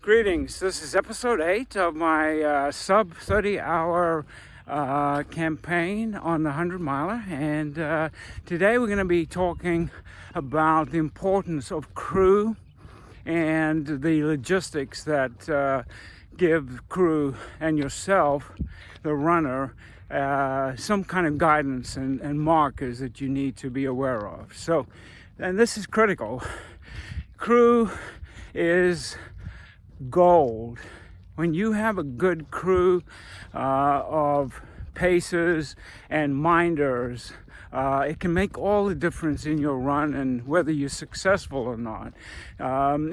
Greetings. This is episode 8 of my sub 30 hour campaign on the 100 miler. And today we're going to be talking about the importance of crew and the logistics that give crew and yourself, the runner, some kind of guidance and markers that you need to be aware of. So, and this is critical. Crew is gold. When you have a good crew of pacers and minders, it can make all the difference in your run and whether you're successful or not.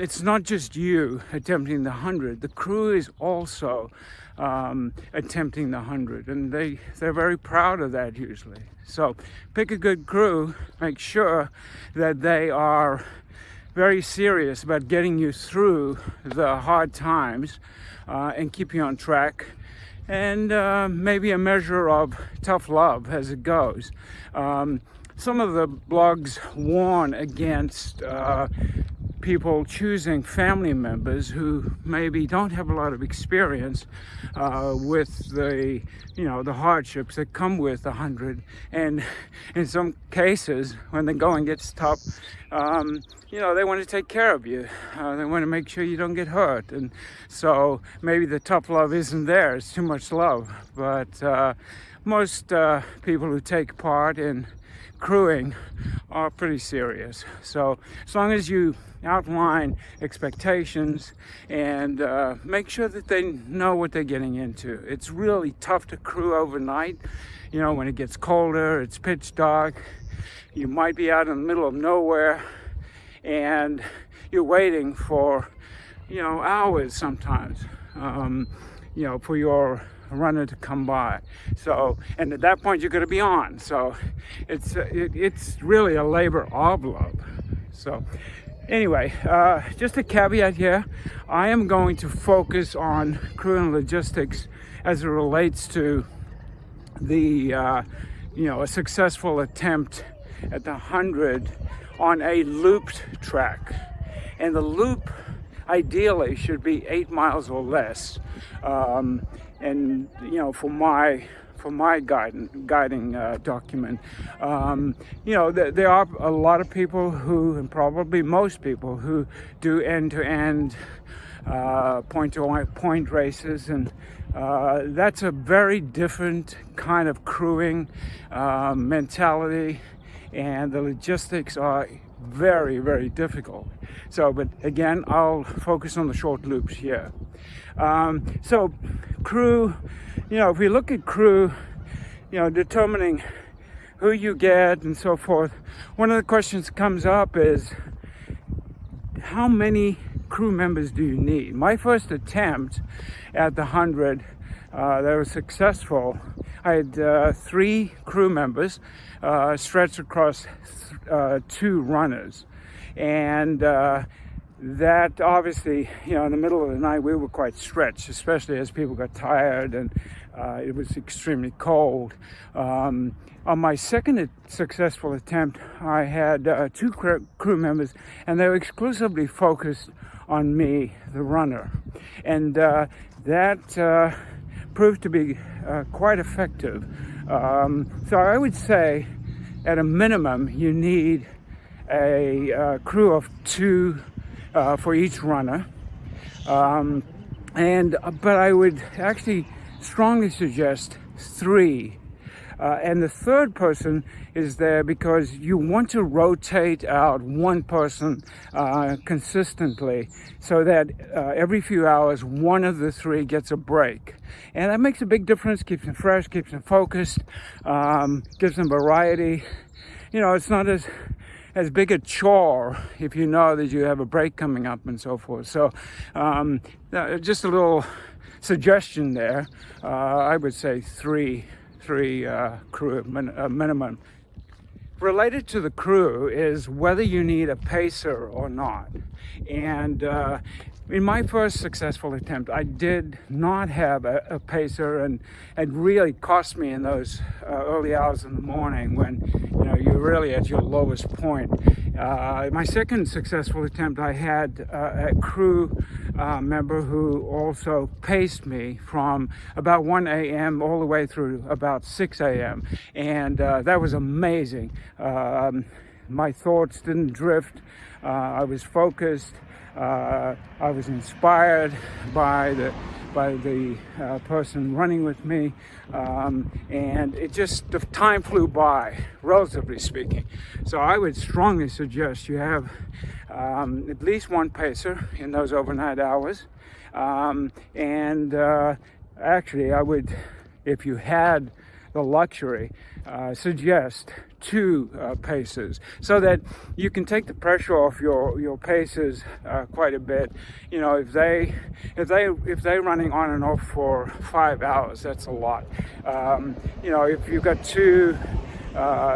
It's not just you attempting the 100. The crew is also attempting the 100, and they're very proud of that usually. So pick a good crew, make sure that they are very serious about getting you through the hard times and keep you on track, and maybe a measure of tough love as it goes. Some of the blogs warn against people choosing family members who maybe don't have a lot of experience with the hardships that come with 100, and in some cases when the going gets tough, they want to take care of you. They want to make sure you don't get hurt, and so maybe the tough love isn't there. It's too much love. But most people who take part in crewing are pretty serious. So as long as you outline expectations and make sure that they know what they're getting into. It's really tough to crew overnight. When it gets colder, it's pitch dark, you might be out in the middle of nowhere and you're waiting for hours sometimes for your runner to come by. So, and at that point you're going to be on. So it's really a labor of love. So anyway, just a caveat here. I am going to focus on crew and logistics as it relates to the a successful attempt at the 100 on a looped track. And the loop ideally should be 8 miles or less. And for my guiding document, there are a lot of people who, and probably most people, who do end-to-end point-to-point races, and that's a very different kind of crewing mentality, and the logistics are very, very difficult. So, but again, I'll focus on the short loops here. So crew, if we look at crew, determining who you get and so forth, one of the questions that comes up is, how many crew members do you need? My first attempt at the 100 that was successful, I had 3 crew members stretched across 2 runners, and that obviously, in the middle of the night, we were quite stretched, especially as people got tired and it was extremely cold. On my second successful attempt, I had 2 crew members, and they were exclusively focused on me, the runner. And that proved to be quite effective. So I would say, at a minimum, you need a crew of 2 for each runner, but I would actually strongly suggest 3, and the third person is there because you want to rotate out one person consistently, so that every few hours one of the 3 gets a break, and that makes a big difference. Keeps them fresh, keeps them focused, gives them variety. It's not as big a chore if you know that you have a break coming up and so forth. So just a little suggestion there. I would say 3 crew minimum. related to the crew is whether you need a pacer or not. And in my first successful attempt, I did not have a pacer, and it really cost me in those early hours in the morning when you're really at your lowest point. My second successful attempt, I had a crew member who also paced me from about 1 a.m. all the way through about 6 a.m. And that was amazing. My thoughts didn't drift. I was focused. I was inspired by the person running with me, and the time flew by, relatively speaking. So I would strongly suggest you have at least one pacer in those overnight hours, and actually I would, if you had the luxury, suggest two paces, so that you can take the pressure off your paces quite a bit. If they're running on and off for 5 hours, that's a lot. If you've got two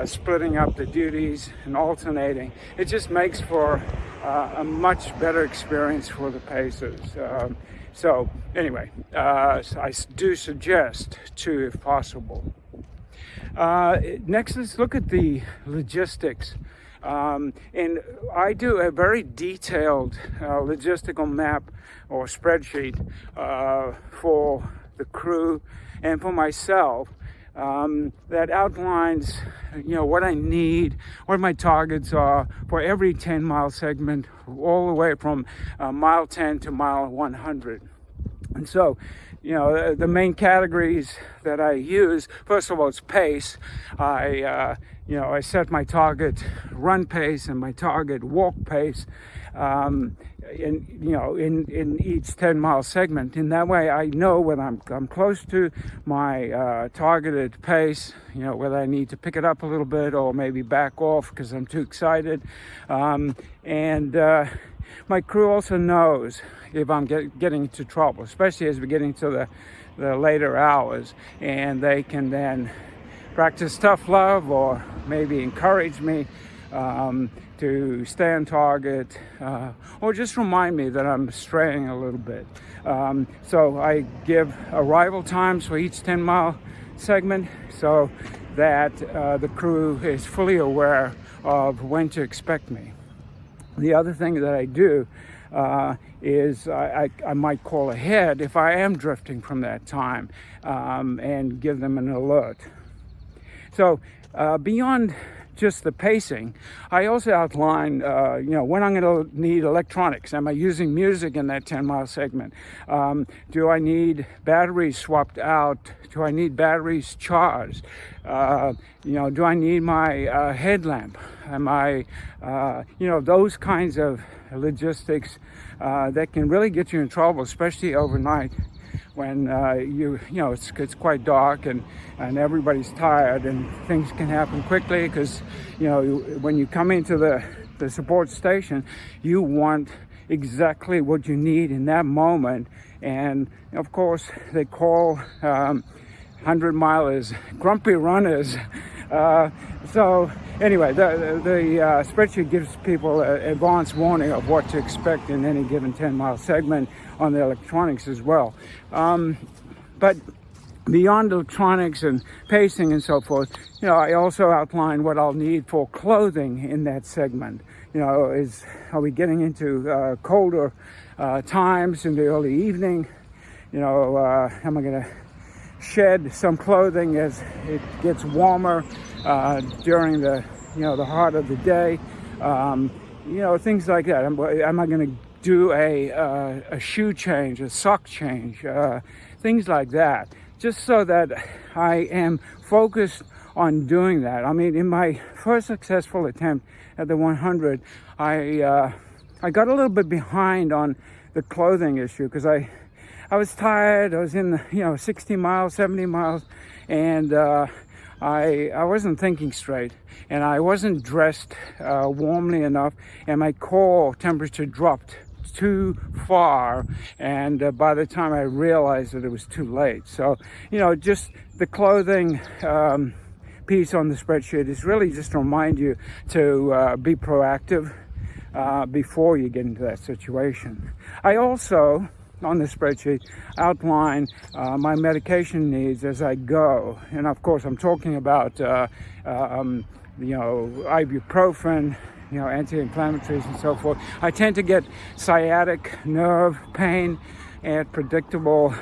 splitting up the duties and alternating, it just makes for a much better experience for the pacers. So anyway, I do suggest two if possible. Next, let's look at the logistics. And I do a very detailed logistical map or spreadsheet for the crew and for myself that outlines, what I need, what my targets are for every 10-mile segment, all the way from mile 10 to mile 100. And so, the main categories that I use, first of all, it's pace. I set my target run pace and my target walk pace, in each 10-mile segment. In that way, I know when I'm close to my targeted pace, whether I need to pick it up a little bit or maybe back off because I'm too excited. My crew also knows if I'm getting into trouble, especially as we're getting to the later hours, and they can then practice tough love or maybe encourage me to stay on target, or just remind me that I'm straying a little bit. So I give arrival times for each 10-mile segment so that the crew is fully aware of when to expect me. The other thing that I do is I might call ahead if I am drifting from that time, and give them an alert. So beyond just the pacing, I also outline, when I'm going to need electronics. Am I using music in that 10-mile segment? Do I need batteries swapped out? Do I need batteries charged? Do I need my headlamp? Am I, those kinds of logistics that can really get you in trouble, especially overnight when it's quite dark and everybody's tired, and things can happen quickly because when you come into the support station, you want exactly what you need in that moment. And of course they call 100-milers grumpy runners. So anyway, the spreadsheet gives people an advance warning of what to expect in any given 10-mile segment on the electronics as well. But beyond electronics and pacing and so forth, I also outline what I'll need for clothing in that segment. Are we getting into colder times in the early evening? Am I going to shed some clothing as it gets warmer during the heart of the day? Things like that. Am I going to do a shoe change, a sock change, things like that, just so that I am focused on doing that. I mean, in my first successful attempt at the 100, I got a little bit behind on the clothing issue because I was tired. I was in 60 miles, 70 miles, and I wasn't thinking straight, and I wasn't dressed warmly enough, and my core temperature dropped too far, and by the time I realized that, it was too late. So just the clothing piece on the spreadsheet is really just to remind you to be proactive before you get into that situation. I also, on the spreadsheet, outline my medication needs as I go. And of course, I'm talking about, ibuprofen, anti-inflammatories and so forth. I tend to get sciatic nerve pain at predictable,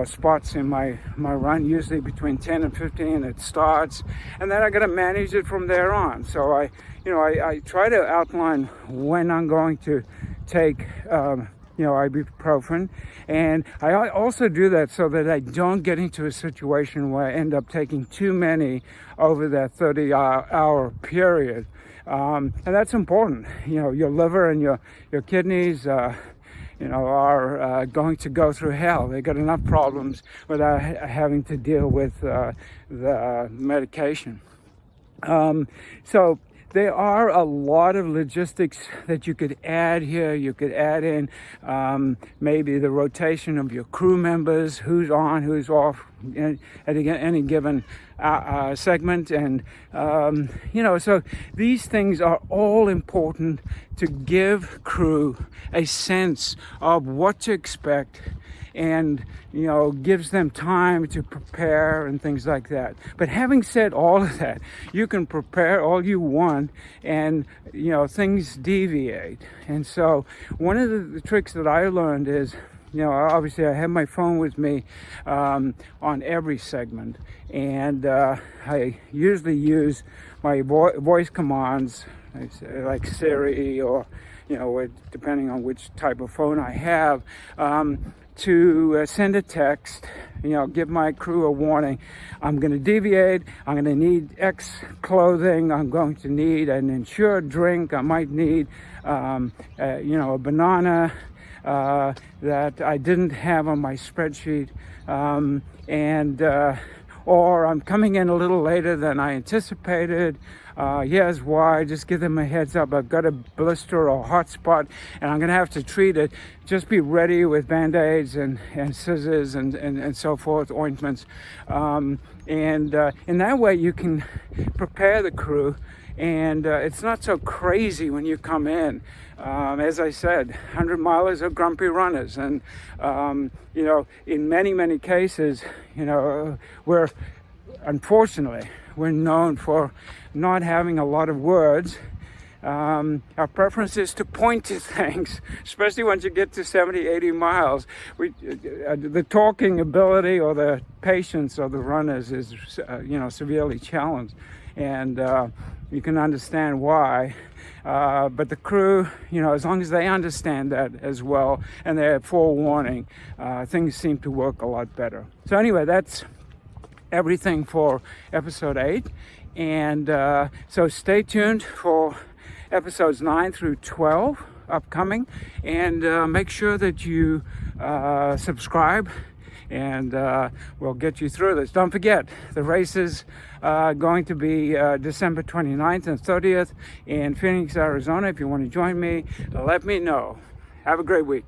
spots in my run, usually between 10 and 15 it starts, and then I got to manage it from there on. So I try to outline when I'm going to take ibuprofen, and I also do that so that I don't get into a situation where I end up taking too many over that 30-hour period, and that's important. Your liver and your kidneys are going to go through hell. They got enough problems without having to deal with the medication. So there are a lot of logistics that you could add here. You could add in maybe the rotation of your crew members, who's on, who's off at any given segment. And, so these things are all important to give crew a sense of what to expect, and gives them time to prepare and things like that. But having said all of that, you can prepare all you want, and things deviate. And so one of the tricks that I learned is, obviously I have my phone with me on every segment, and I usually use my voice commands like Siri, or depending on which type of phone I have, to send a text, give my crew a warning. I'm going to deviate. I'm going to need X clothing. I'm going to need an insured drink. I might need, a banana that I didn't have on my spreadsheet, or I'm coming in a little later than I anticipated. Here's why. Just give them a heads up. I've got a blister or hot spot, and I'm going to have to treat it. Just be ready with Band-Aids and scissors and so forth, ointments. And in that way, you can prepare the crew, and it's not so crazy when you come in. As I said, 100 milers are grumpy runners, and in many cases, we're known for not having a lot of words. Our preference is to point to things, especially once you get to 70, 80 miles. The talking ability or the patience of the runners is, severely challenged, and you can understand why. But the crew, as long as they understand that as well, and they're forewarning, things seem to work a lot better. So anyway, that's everything for episode 8. And so stay tuned for episodes 9 through 12 upcoming, and make sure that you subscribe, and we'll get you through this. Don't forget, the race is going to be December 29th and 30th in Phoenix, Arizona. If you want to join me, let me know. Have a great week.